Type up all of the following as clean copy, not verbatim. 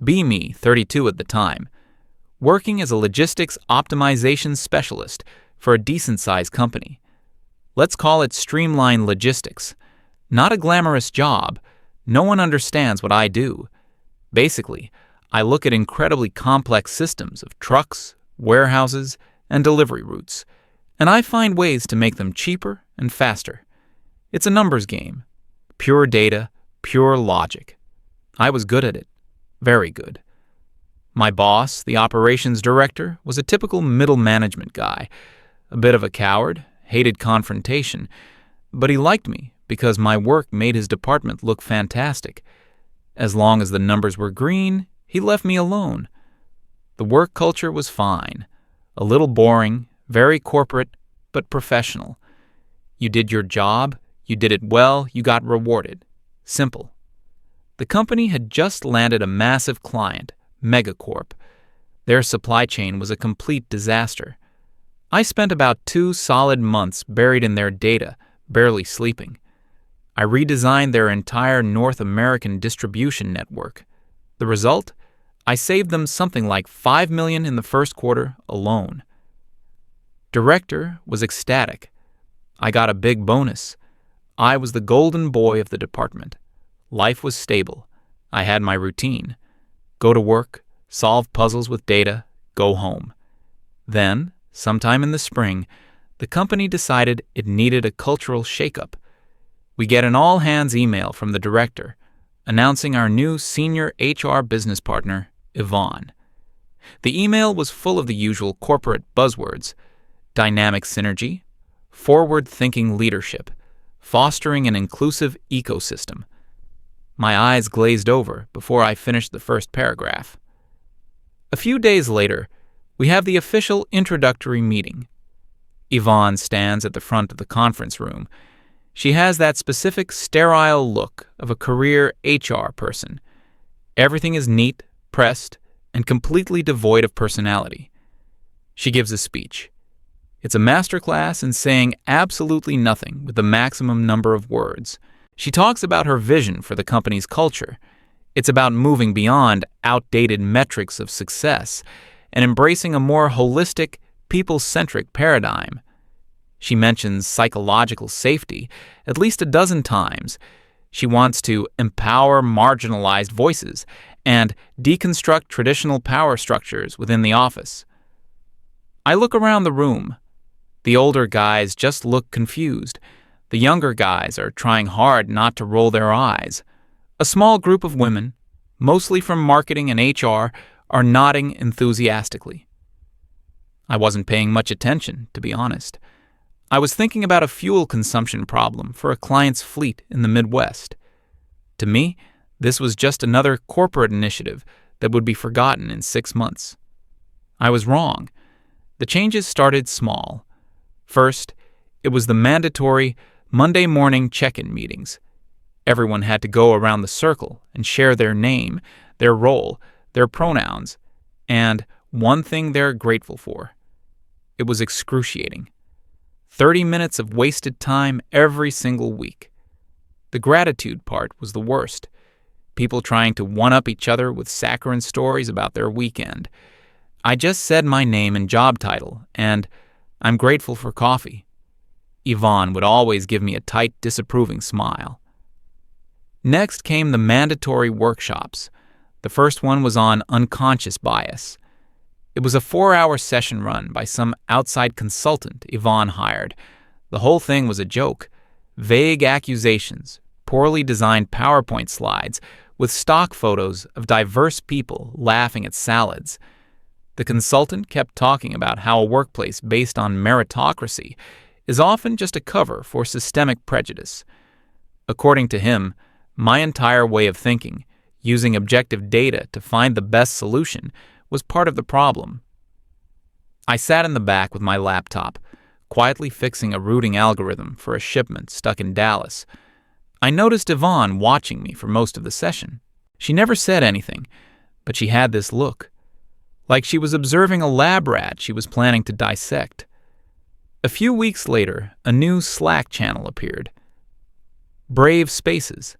Be me, 32 at the time, working as a logistics optimization specialist for a decent-sized company. Let's call it Streamline Logistics. Not a glamorous job. No one understands what I do. Basically, I look at incredibly complex systems of trucks, warehouses, and delivery routes, and I find ways to make them cheaper and faster. It's a numbers game. Pure data, pure logic. I was good at it. Very good. My boss, the operations director, was a typical middle management guy. A bit of a coward, hated confrontation, but he liked me because my work made his department look fantastic. As long as the numbers were green, he left me alone. The work culture was fine. A little boring, very corporate, but professional. You did your job, you did it well, you got rewarded. Simple. The company had just landed a massive client, Megacorp. Their supply chain was a complete disaster. I spent about 2 solid months buried in their data, barely sleeping. I redesigned their entire North American distribution network. The result? I saved them something like $5 million in the first quarter alone. Director was ecstatic. I got a big bonus. I was the golden boy of the department. Life was stable. I had my routine. Go to work, solve puzzles with data, go home. Then, sometime in the spring, the company decided it needed a cultural shakeup. We get an all-hands email from the director announcing our new senior HR business partner, Yvonne. The email was full of the usual corporate buzzwords: dynamic synergy, forward-thinking leadership, fostering an inclusive ecosystem. My eyes glazed over before I finished the first paragraph. A few days later, we have the official introductory meeting. Yvonne stands at the front of the conference room. She has that specific sterile look of a career HR person. Everything is neat, pressed, and completely devoid of personality. She gives a speech. It's a masterclass in saying absolutely nothing with the maximum number of words. She talks about her vision for the company's culture. It's about moving beyond outdated metrics of success and embracing a more holistic, people-centric paradigm. She mentions psychological safety at least a dozen times. She wants to empower marginalized voices and deconstruct traditional power structures within the office. I look around the room. The older guys just look confused. The younger guys are trying hard not to roll their eyes. A small group of women, mostly from marketing and HR, are nodding enthusiastically. I wasn't paying much attention, to be honest. I was thinking about a fuel consumption problem for a client's fleet in the Midwest. To me, this was just another corporate initiative that would be forgotten in 6 months. I was wrong. The changes started small. First, it was the mandatory Monday morning check-in meetings. Everyone had to go around the circle and share their name, their role, their pronouns, and one thing they're grateful for. It was excruciating. 30 minutes of wasted time every single week. The gratitude part was the worst. People trying to one-up each other with saccharine stories about their weekend. I just said my name and job title, and I'm grateful for coffee. Yvonne would always give me a tight, disapproving smile. Next came the mandatory workshops. The first one was on unconscious bias. It was a 4-hour session run by some outside consultant Yvonne hired. The whole thing was a joke. Vague accusations, poorly designed PowerPoint slides with stock photos of diverse people laughing at salads. The consultant kept talking about how a workplace based on meritocracy is often just a cover for systemic prejudice. According to him, my entire way of thinking, using objective data to find the best solution, was part of the problem. I sat in the back with my laptop, quietly fixing a routing algorithm for a shipment stuck in Dallas. I noticed Yvonne watching me for most of the session. She never said anything, but she had this look, like she was observing a lab rat she was planning to dissect. A few weeks later, a new Slack channel appeared. Brave Spaces.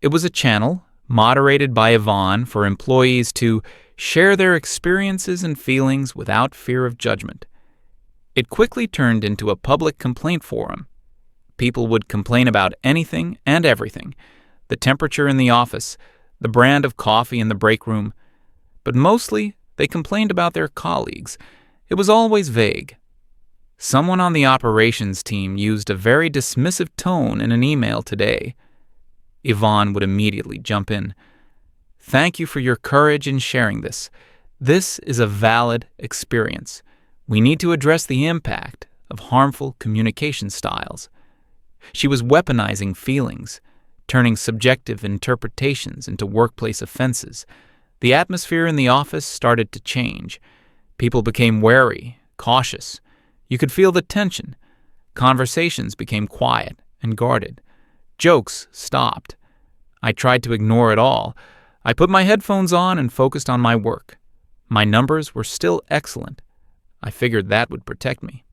It was a channel, moderated by Yvonne for employees to share their experiences and feelings without fear of judgment. It quickly turned into a public complaint forum. People would complain about anything and everything, the temperature in the office, the brand of coffee in the break room, but mostly they complained about their colleagues. It was always vague. Someone on the operations team used a very dismissive tone in an email today. Yvonne would immediately jump in. "Thank you for your courage in sharing this. This is a valid experience. We need to address the impact of harmful communication styles." She was weaponizing feelings, turning subjective interpretations into workplace offenses. The atmosphere in the office started to change. People became wary, cautious. You could feel the tension. Conversations became quiet and guarded. Jokes stopped. I tried to ignore it all. I put my headphones on and focused on my work. My numbers were still excellent. I figured that would protect me.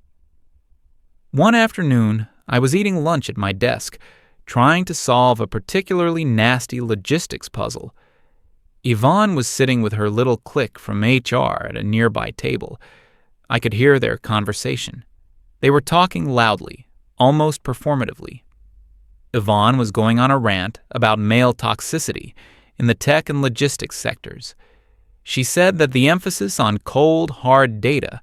One afternoon, I was eating lunch at my desk, trying to solve a particularly nasty logistics puzzle. Yvonne was sitting with her little clique from HR at a nearby table. I could hear their conversation. They were talking loudly, almost performatively. Yvonne was going on a rant about male toxicity in the tech and logistics sectors. She said that the emphasis on cold, hard data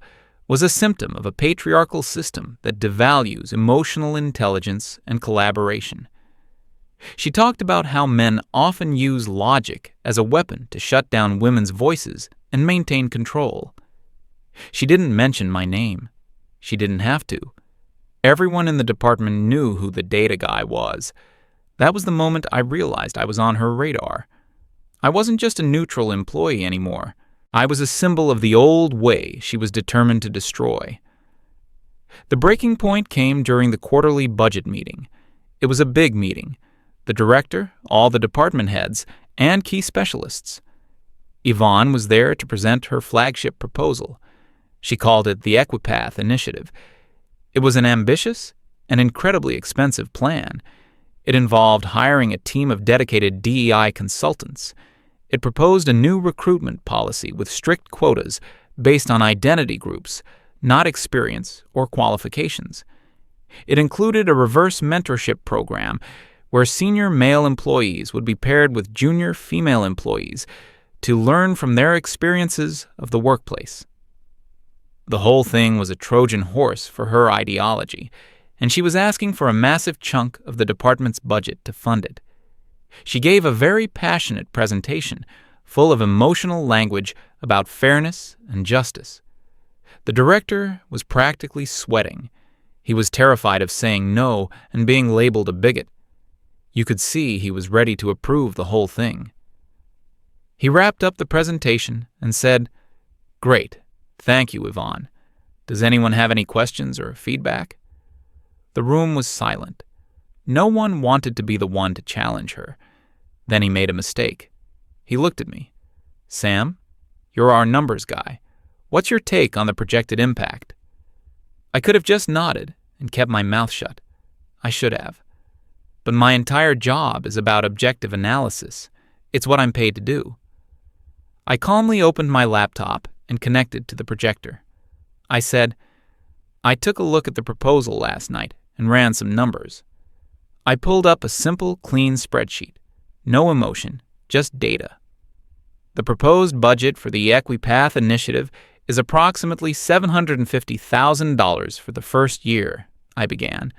was a symptom of a patriarchal system that devalues emotional intelligence and collaboration. She talked about how men often use logic as a weapon to shut down women's voices and maintain control. She didn't mention my name. She didn't have to. Everyone in the department knew who the data guy was. That was the moment I realized I was on her radar. I wasn't just a neutral employee anymore. I was a symbol of the old way she was determined to destroy. The breaking point came during the quarterly budget meeting. It was a big meeting. The director, all the department heads, and key specialists. Yvonne was there to present her flagship proposal. She called it the Equipath Initiative. It was an ambitious and incredibly expensive plan. It involved hiring a team of dedicated DEI consultants. It proposed a new recruitment policy with strict quotas based on identity groups, not experience or qualifications. It included a reverse mentorship program where senior male employees would be paired with junior female employees to learn from their experiences of the workplace. The whole thing was a Trojan horse for her ideology, and she was asking for a massive chunk of the department's budget to fund it. She gave a very passionate presentation, full of emotional language about fairness and justice. The director was practically sweating. He was terrified of saying no and being labeled a bigot. You could see he was ready to approve the whole thing. He wrapped up the presentation and said, "Great, thank you, Yvonne. Does anyone have any questions or feedback?" The room was silent. No one wanted to be the one to challenge her. Then he made a mistake. He looked at me. "Sam, you're our numbers guy. What's your take on the projected impact?" I could have just nodded and kept my mouth shut. I should have. But my entire job is about objective analysis. It's what I'm paid to do. I calmly opened my laptop and connected to the projector. I said, "I took a look at the proposal last night and ran some numbers. I pulled up a simple, clean spreadsheet. No emotion, just data. The proposed budget for the Equipath Initiative is approximately $750,000 for the first year," I began.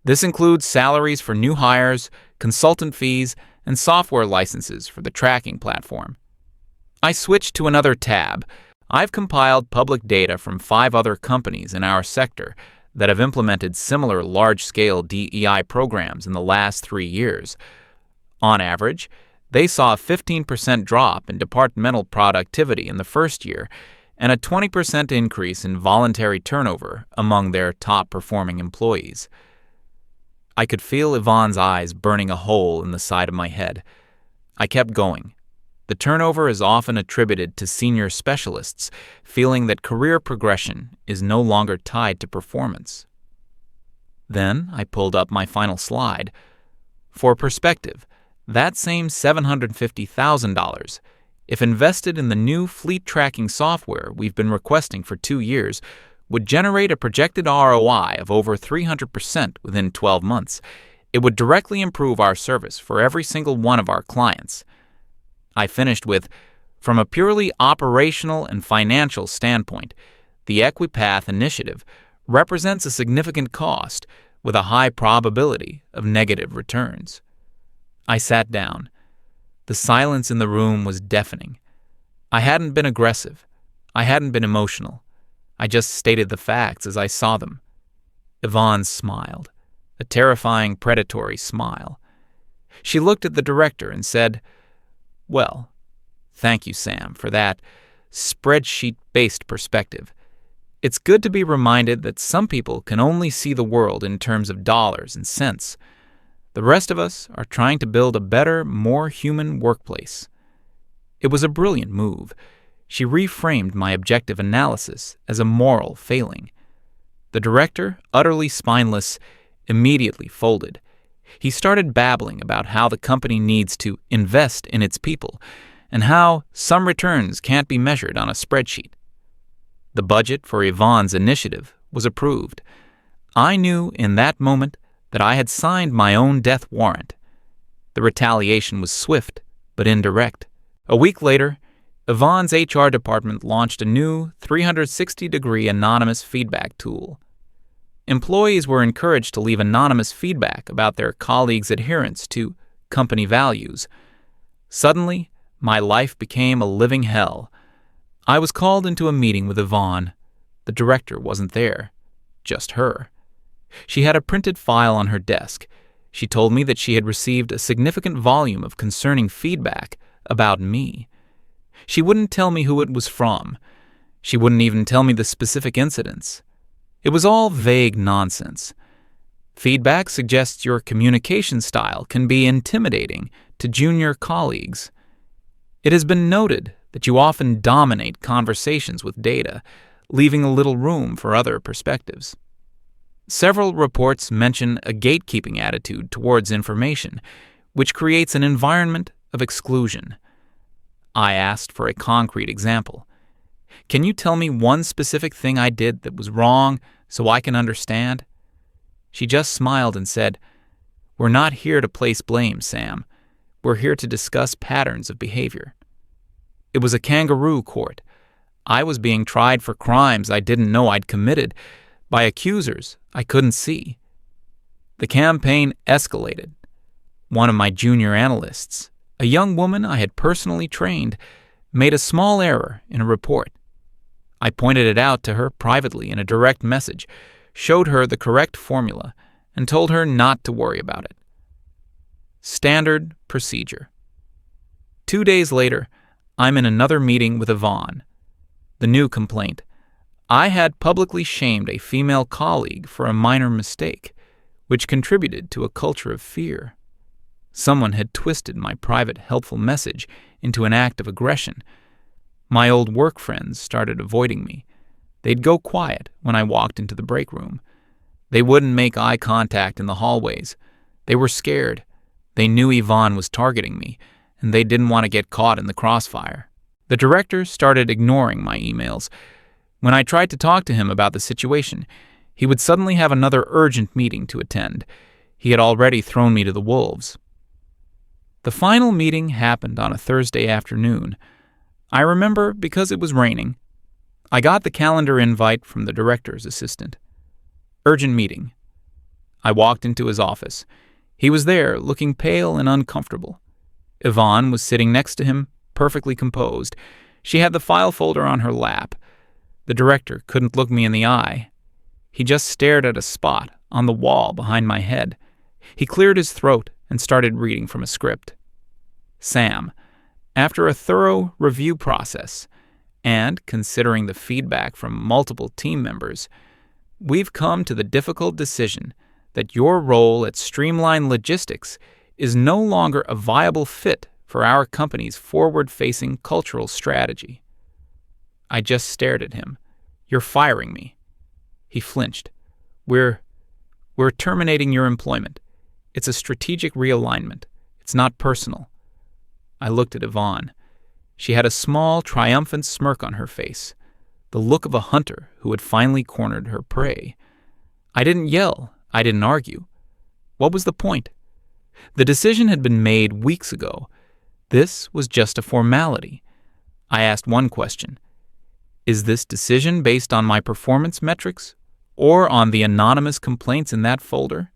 "This includes salaries for new hires, consultant fees, and software licenses for the tracking platform." I switched to another tab. I've compiled public data from 5 other companies in our sector that have implemented similar large-scale DEI programs in the last 3 years. On average, they saw a 15% drop in departmental productivity in the first year and a 20% increase in voluntary turnover among their top-performing employees. I could feel Yvonne's eyes burning a hole in the side of my head. I kept going. The turnover is often attributed to senior specialists feeling that career progression is no longer tied to performance. Then I pulled up my final slide. For perspective, That same $750,000, if invested in the new fleet tracking software we've been requesting for 2 years, would generate a projected ROI of over 300% within 12 months. It would directly improve our service for every single one of our clients. I finished with, from a purely operational and financial standpoint, the Equipath initiative represents a significant cost with a high probability of negative returns. I sat down. The silence in the room was deafening. I hadn't been aggressive. I hadn't been emotional. I just stated the facts as I saw them. Yvonne smiled, a terrifying, predatory smile. She looked at the director and said, "Well, thank you, Sam, for that spreadsheet-based perspective. It's good to be reminded that some people can only see the world in terms of dollars and cents. The rest of us are trying to build a better, more human workplace." It was a brilliant move. She reframed my objective analysis as a moral failing. The director, utterly spineless, immediately folded. He started babbling about how the company needs to invest in its people and how some returns can't be measured on a spreadsheet. The budget for Yvonne's initiative was approved. I knew in that moment that I had signed my own death warrant. The retaliation was swift but indirect. A week later, Yvonne's HR department launched a new 360-degree anonymous feedback tool. Employees were encouraged to leave anonymous feedback about their colleagues' adherence to company values. Suddenly, my life became a living hell. I was called into a meeting with Yvonne. The director wasn't there, just her. She had a printed file on her desk. She told me that she had received a significant volume of concerning feedback about me. She wouldn't tell me who it was from. She wouldn't even tell me the specific incidents. It was all vague nonsense. Feedback suggests your communication style can be intimidating to junior colleagues. It has been noted that you often dominate conversations with data, leaving a little room for other perspectives. Several reports mention a gatekeeping attitude towards information, which creates an environment of exclusion. I asked for a concrete example. Can you tell me one specific thing I did that was wrong so I can understand? She just smiled and said, "We're not here to place blame, Sam. We're here to discuss patterns of behavior." It was a kangaroo court. I was being tried for crimes I didn't know I'd committed by accusers I couldn't see. The campaign escalated. One of my junior analysts, a young woman I had personally trained, made a small error in a report. I pointed it out to her privately in a direct message, showed her the correct formula, and told her not to worry about it. Standard procedure. 2 days later, I'm in another meeting with Yvonne. The new complaint. I had publicly shamed a female colleague for a minor mistake, which contributed to a culture of fear. Someone had twisted my private helpful message into an act of aggression. My old work friends started avoiding me. They'd go quiet when I walked into the break room. They wouldn't make eye contact in the hallways. They were scared. They knew Yvonne was targeting me, and they didn't want to get caught in the crossfire. The director started ignoring my emails. When I tried to talk to him about the situation, he would suddenly have another urgent meeting to attend. He had already thrown me to the wolves. The final meeting happened on a Thursday afternoon. I remember because it was raining. I got the calendar invite from the director's assistant. Urgent meeting. I walked into his office. He was there, looking pale and uncomfortable. Yvonne was sitting next to him, perfectly composed. She had the file folder on her lap. The director couldn't look me in the eye. He just stared at a spot on the wall behind my head. He cleared his throat and started reading from a script. Sam, after a thorough review process, and considering the feedback from multiple team members, we've come to the difficult decision that your role at Streamline Logistics is no longer a viable fit for our company's forward-facing cultural strategy. I just stared at him. You're firing me. He flinched. We're terminating your employment. It's a strategic realignment. It's not personal." I looked at Yvonne. She had a small, triumphant smirk on her face, the look of a hunter who had finally cornered her prey. I didn't yell. I didn't argue. What was the point? The decision had been made weeks ago. This was just a formality. I asked one question. Is this decision based on my performance metrics or on the anonymous complaints in that folder?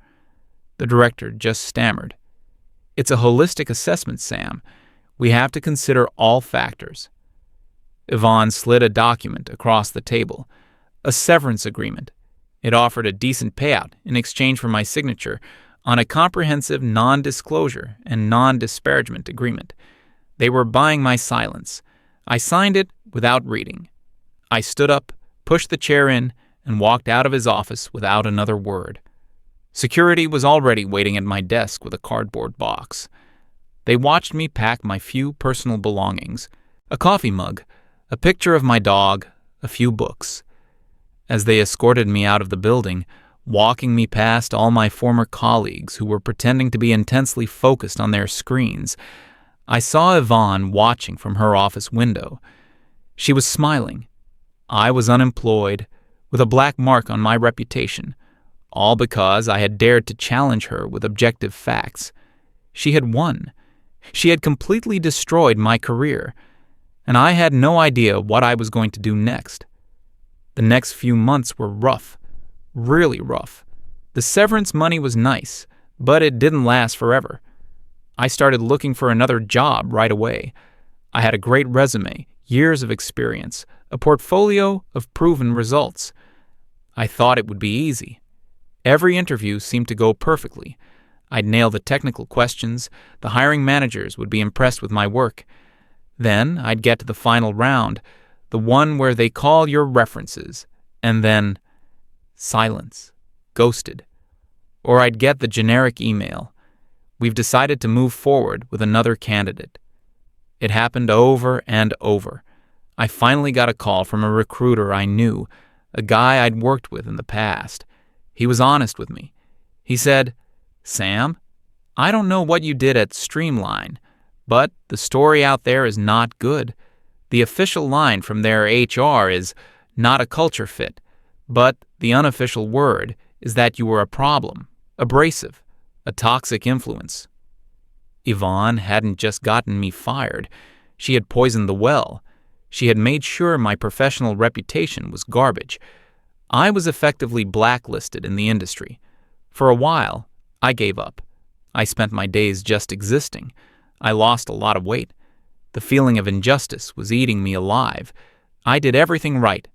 The director just stammered. It's a holistic assessment, Sam. We have to consider all factors. Yvonne slid a document across the table, a severance agreement. It offered a decent payout in exchange for my signature on a comprehensive non-disclosure and non-disparagement agreement. They were buying my silence. I signed it without reading. I stood up, pushed the chair in, and walked out of his office without another word. Security was already waiting at my desk with a cardboard box. They watched me pack my few personal belongings, a coffee mug, a picture of my dog, a few books. As they escorted me out of the building, walking me past all my former colleagues who were pretending to be intensely focused on their screens, I saw Yvonne watching from her office window. She was smiling. I was unemployed, with a black mark on my reputation, all because I had dared to challenge her with objective facts. She had won. She had completely destroyed my career, and I had no idea what I was going to do next. The next few months were rough, really rough. The severance money was nice, but it didn't last forever. I started looking for another job right away. I had a great resume, years of experience, a portfolio of proven results. I thought it would be easy. Every interview seemed to go perfectly. I'd nail the technical questions, the hiring managers would be impressed with my work. Then I'd get to the final round, the one where they call your references, and then silence, ghosted. Or I'd get the generic email. We've decided to move forward with another candidate. It happened over and over. I finally got a call from a recruiter I knew, a guy I'd worked with in the past. He was honest with me. He said, "Sam, I don't know what you did at Streamline, but the story out there is not good. The official line from their HR is not a culture fit, but the unofficial word is that you were a problem, abrasive, a toxic influence." Yvonne hadn't just gotten me fired. She had poisoned the well. She had made sure my professional reputation was garbage. I was effectively blacklisted in the industry. For a while, I gave up. I spent my days just existing. I lost a lot of weight. The feeling of injustice was eating me alive. I did everything right.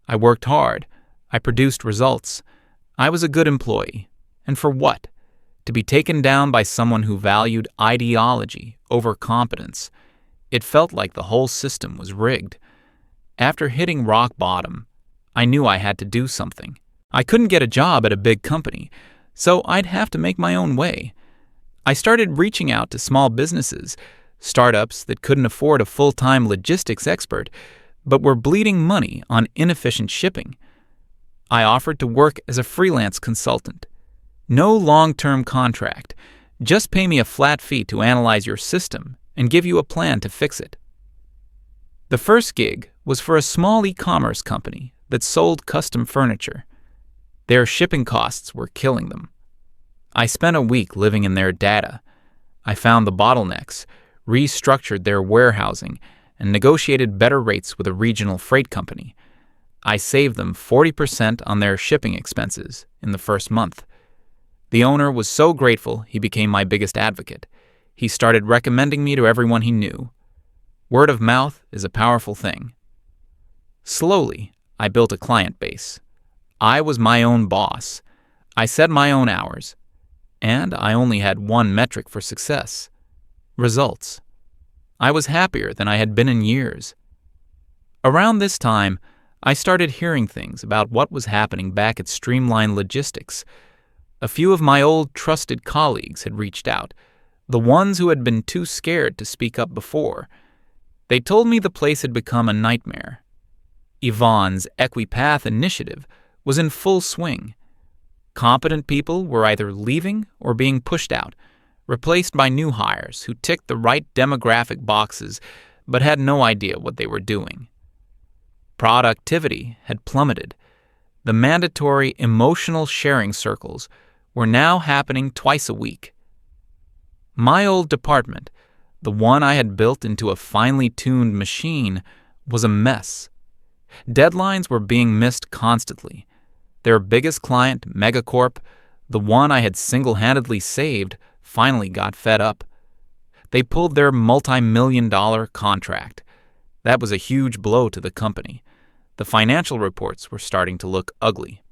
I worked hard. I produced results. I was a good employee. And for what? To be taken down by someone who valued ideology over competence. It felt like the whole system was rigged. After hitting rock bottom, I knew I had to do something. I couldn't get a job at a big company, so I'd have to make my own way. I started reaching out to small businesses, startups that couldn't afford a full-time logistics expert, but were bleeding money on inefficient shipping. I offered to work as a freelance consultant. No long-term contract. Just pay me a flat fee to analyze your system and give you a plan to fix it. The first gig was for a small e-commerce company that sold custom furniture. Their shipping costs were killing them. I spent a week living in their data. I found the bottlenecks, restructured their warehousing, and negotiated better rates with a regional freight company. I saved them 40% on their shipping expenses in the first month. The owner was so grateful he became my biggest advocate. He started recommending me to everyone he knew. Word of mouth is a powerful thing. Slowly, I built a client base. I was my own boss. I set my own hours. And I only had one metric for success: results. I was happier than I had been in years. Around this time, I started hearing things about what was happening back at Streamline Logistics. A few of my old trusted colleagues had reached out, the ones who had been too scared to speak up before. They told me the place had become a nightmare. Yvonne's Equipath initiative was in full swing. Competent people were either leaving or being pushed out. replaced by new hires who ticked the right demographic boxes but had no idea what they were doing. Productivity had plummeted. The mandatory emotional sharing circles were now happening twice a week. My old department, the one I had built into a finely tuned machine, was a mess. Deadlines were being missed constantly. Their biggest client, Megacorp, the one I had single-handedly saved, finally got fed up. They pulled their multi-million-dollar contract. That was a huge blow to the company. The financial reports were starting to look ugly.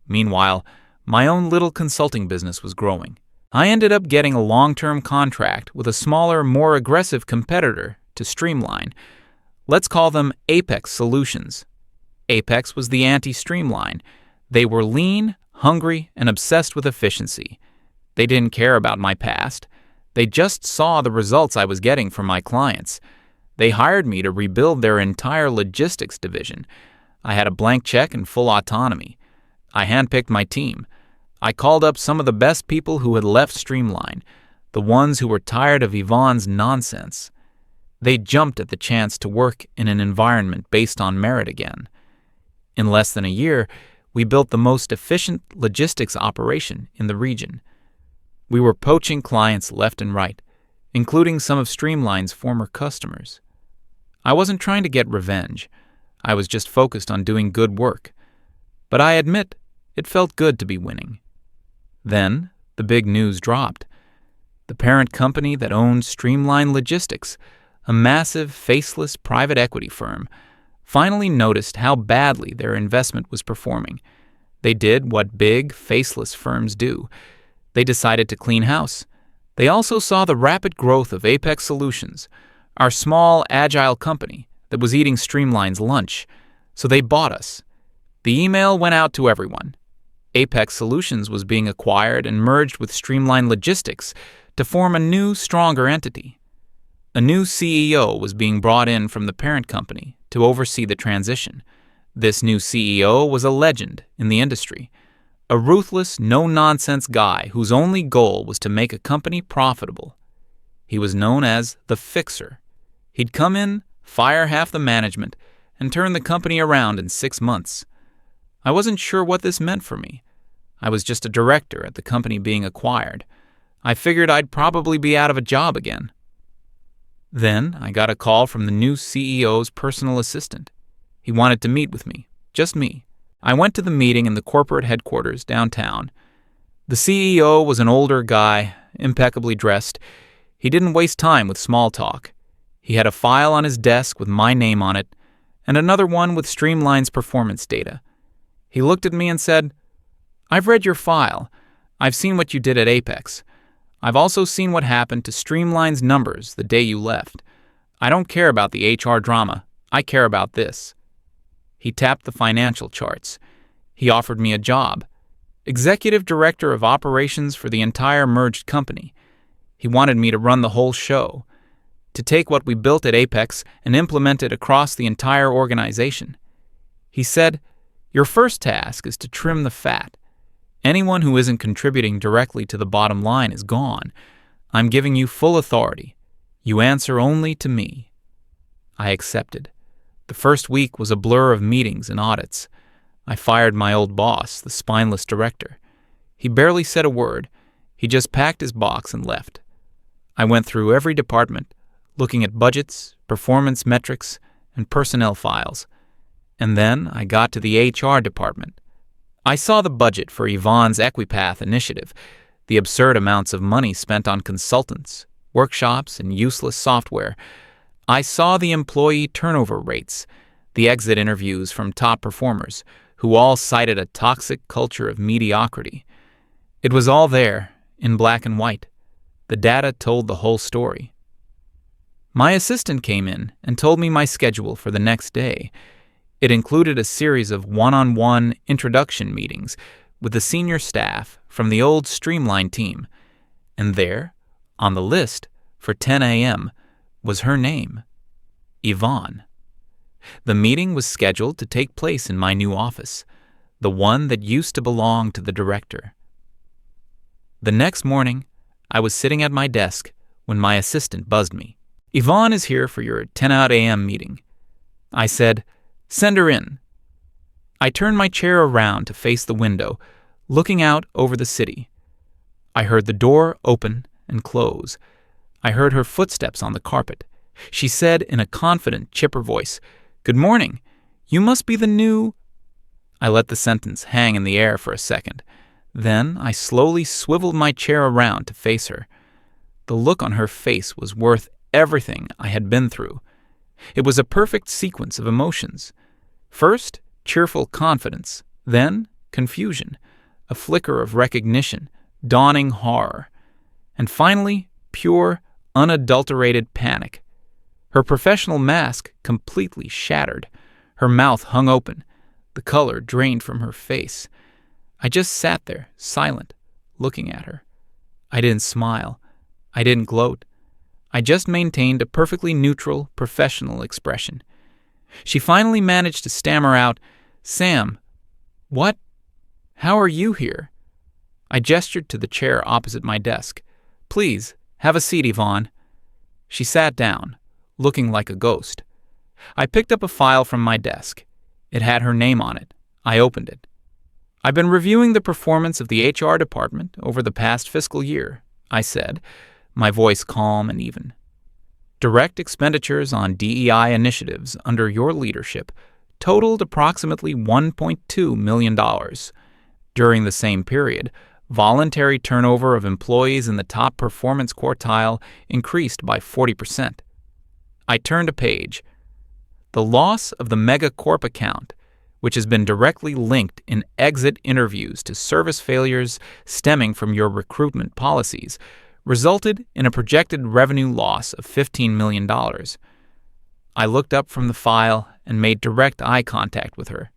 Meanwhile, my own little consulting business was growing. I ended up getting a long-term contract with a smaller, more aggressive competitor to streamline. Let's call them Apex Solutions. Apex was the anti-streamline. They were lean, hungry, and obsessed with efficiency. They didn't care about my past. They just saw the results I was getting from my clients. They hired me to rebuild their entire logistics division. I had a blank check and full autonomy. I handpicked my team. I called up some of the best people who had left Streamline, the ones who were tired of Yvonne's nonsense. They jumped at the chance to work in an environment based on merit again. In less than a year, we built the most efficient logistics operation in the region. We were poaching clients left and right, including some of Streamline's former customers. I wasn't trying to get revenge. I was just focused on doing good work. But I admit, it felt good to be winning. Then, the big news dropped. The parent company that owned Streamline Logistics, a massive, faceless private equity firm, finally noticed how badly their investment was performing. They did what big, faceless firms do. They decided to clean house. They also saw the rapid growth of Apex Solutions, our small, agile company that was eating Streamline's lunch, so they bought us. The email went out to everyone. Apex Solutions was being acquired and merged with Streamline Logistics to form a new, stronger entity. A new CEO was being brought in from the parent company to oversee the transition. This new CEO was a legend in the industry, a ruthless, no-nonsense guy whose only goal was to make a company profitable. He was known as the Fixer. He'd come in, fire half the management, and turn the company around in 6 months. I wasn't sure what this meant for me. I was just a director at the company being acquired. I figured I'd probably be out of a job again. Then I got a call from the new CEO's personal assistant. He wanted to meet with me, just me. I went to the meeting in the corporate headquarters downtown. The CEO was an older guy, impeccably dressed. He didn't waste time with small talk. He had a file on his desk with my name on it, and another one with Streamline's performance data. He looked at me and said, "I've read your file. I've seen what you did at Apex. I've also seen what happened to Streamline's numbers the day you left. I don't care about the HR drama. I care about this." He tapped the financial charts. He offered me a job. Executive Director of Operations for the entire merged company. He wanted me to run the whole show, to take what we built at Apex and implement it across the entire organization. He said, "Your first task is to trim the fat. Anyone who isn't contributing directly to the bottom line is gone. I'm giving you full authority. You answer only to me." I accepted. The first week was a blur of meetings and audits. I fired my old boss, the spineless director. He barely said a word. He just packed his box and left. I went through every department, looking at budgets, performance metrics, and personnel files. And then I got to the HR department. I saw the budget for Yvonne's Equipath initiative, the absurd amounts of money spent on consultants, workshops, and useless software. I saw the employee turnover rates, the exit interviews from top performers, who all cited a toxic culture of mediocrity. It was all there, in black and white. The data told the whole story. My assistant came in and told me my schedule for the next day. It included a series of one-on-one introduction meetings with the senior staff from the old Streamline team. And there, on the list, for 10 a.m., was her name, Yvonne. The meeting was scheduled to take place in my new office, the one that used to belong to the director. The next morning, I was sitting at my desk when my assistant buzzed me. "Yvonne is here for your 10 a.m. meeting." I said, "Send her in." I turned my chair around to face the window, looking out over the city. I heard the door open and close. I heard her footsteps on the carpet. She said in a confident, chipper voice, "Good morning. You must be the new—" I let the sentence hang in the air for a second. Then I slowly swiveled my chair around to face her. The look on her face was worth everything I had been through. It was a perfect sequence of emotions. First, cheerful confidence, then confusion, a flicker of recognition, dawning horror, and finally, pure, unadulterated panic. Her professional mask completely shattered. Her mouth hung open. The color drained from her face. I just sat there, silent, looking at her. I didn't smile. I didn't gloat. I just maintained a perfectly neutral, professional expression. She finally managed to stammer out, "Sam, what? How are you here?" I gestured to the chair opposite my desk. "Please, have a seat, Yvonne." She sat down, looking like a ghost. I picked up a file from my desk. It had her name on it. I opened it. "I've been reviewing the performance of the HR department over the past fiscal year," I said, my voice calm and even. "Direct expenditures on DEI initiatives under your leadership totaled approximately $1.2 million. During the same period, voluntary turnover of employees in the top performance quartile increased by 40%. I turned a page. The loss of the Megacorp account, which has been directly linked in exit interviews to service failures stemming from your recruitment policies, resulted in a projected revenue loss of $15 million. I looked up from the file and made direct eye contact with her.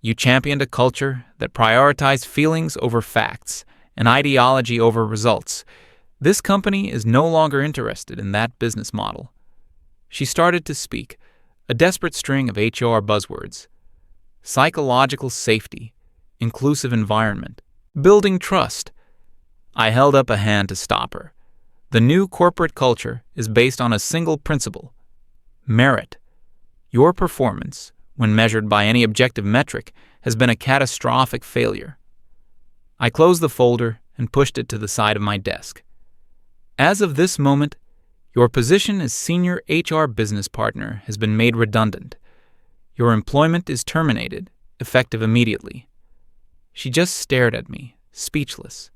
"You championed a culture that prioritized feelings over facts and ideology over results. This company is no longer interested in that business model." She started to speak, a desperate string of HR buzzwords. Psychological safety, inclusive environment, building trust. I held up a hand to stop her. The new corporate culture is based on a single principle: merit. Your performance, when measured by any objective metric, has been a catastrophic failure. I closed the folder and pushed it to the side of my desk. "As of this moment, your position as senior HR business partner has been made redundant. Your employment is terminated, effective immediately." She just stared at me, speechless.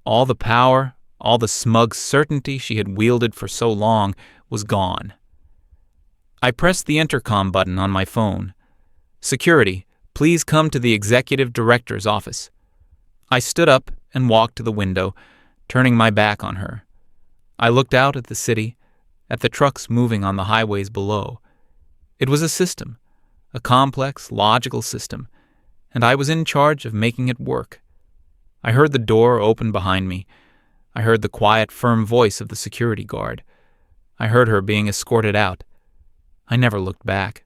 All the power, all the smug certainty she had wielded for so long was gone. I pressed the intercom button on my phone. "Security, please come to the executive director's office." I stood up and walked to the window, turning my back on her. I looked out at the city, at the trucks moving on the highways below. It was a system, a complex, logical system, and I was in charge of making it work. I heard the door open behind me. I heard the quiet, firm voice of the security guard. I heard her being escorted out. I never looked back.